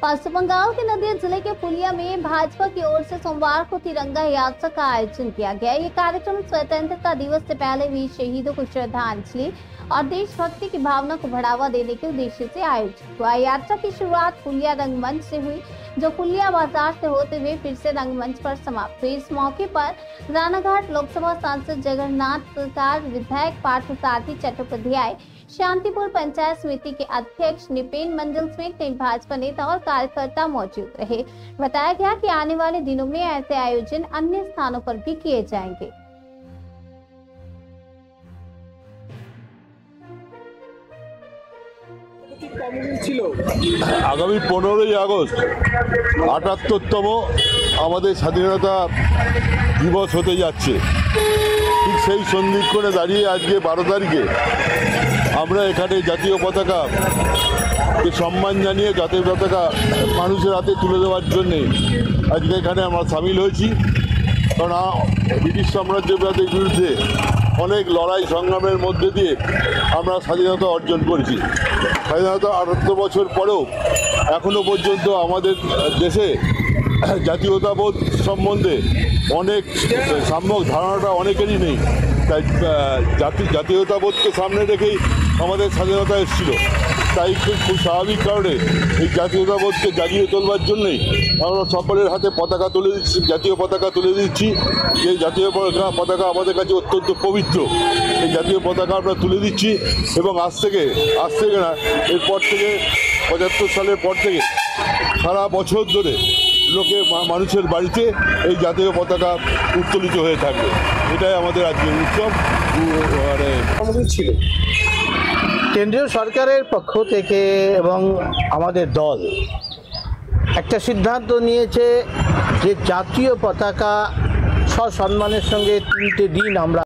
पश्चिम बंगाल के नदिया जिले के पुलिया में भाजपा की ओर से सोमवार को तिरंगा यात्रा का आयोजन किया गया। ये कार्यक्रम स्वतंत्रता दिवस से पहले भी शहीदों को श्रद्धांजलि और देशभक्ति की भावना को बढ़ावा देने के उद्देश्य से आयोजित हुआ। यात्रा की शुरुआत पुलिया रंगमंच से हुई, जो पुलिया बाजार से होते हुए फिर से रंगमंच पर समाप्त हुई। इस मौके पर रानाघाट लोकसभा सांसद जगन्नाथ प्रसाद, विधायक पार्थसारथी चट्टोपाध्याय, शांतिपुर पंचायत समिति के अध्यक्ष निपेन मंडल समेत कई भाजपा नेता और कार्यकर्ता मौजूद रहे। बताया गया कि आने वाले दिनों में ऐसे आयोजन अन्य स्थानों पर भी किए जाएंगे। आगामी 15 আগস্ট ৭৮তম আমাদের স্বাধীনতা দিবস হতে যাচ্ছে। ঠিক সেই সন্ধিক্ষণে দাঁড়িয়ে আজকে 12 তারিখে আমরা এখানে জাতীয় পতাকাকে সম্মান জানিয়ে জাতীয় পতাকা মানুষের হাতে তুলে দেওয়ার জন্যে আজকে এখানে আমরা সামিল হয়েছি। কারণ ব্রিটিশ সাম্রাজ্যবাদের বিরুদ্ধে অনেক লড়াই সংগ্রামের মধ্যে দিয়ে আমরা স্বাধীনতা অর্জন করেছি। স্বাধীনতা ৭৮ বছর পরেও এখনও পর্যন্ত আমাদের দেশে জাতীয়তাবোধ সম্বন্ধে অনেক সম্যক ধারণাটা অনেকেরই নেই। তাই জাতীয়তাবোধকে সামনে রেখেই আমাদের স্বাধীনতা এসেছিল। তাই খুব স্বাভাবিক কারণে এই জাতীয়তাবোধকে জাগিয়ে তোলবার জন্যই আমরা সকলের হাতে পতাকা তুলে দিচ্ছি, জাতীয় পতাকা তুলে দিচ্ছি। এই জাতীয় পতাকা আমাদের কাছে অত্যন্ত পবিত্র। এই জাতীয় পতাকা আমরা তুলে দিচ্ছি এবং আজ থেকে না, এরপর থেকে ৭৫ সালের পর থেকে সারা বছর ধরে মানুষের বাড়িতে এই জাতীয় পতাকা উত্তোলিত হয়ে থাকবে। এটাই আমাদের আজকের উৎসব ছিল। কেন্দ্রীয় সরকারের পক্ষ থেকে এবং আমাদের দল একটা সিদ্ধান্ত নিয়েছে যে জাতীয় পতাকা সসম্মানের সঙ্গে 3টে দিন আমরা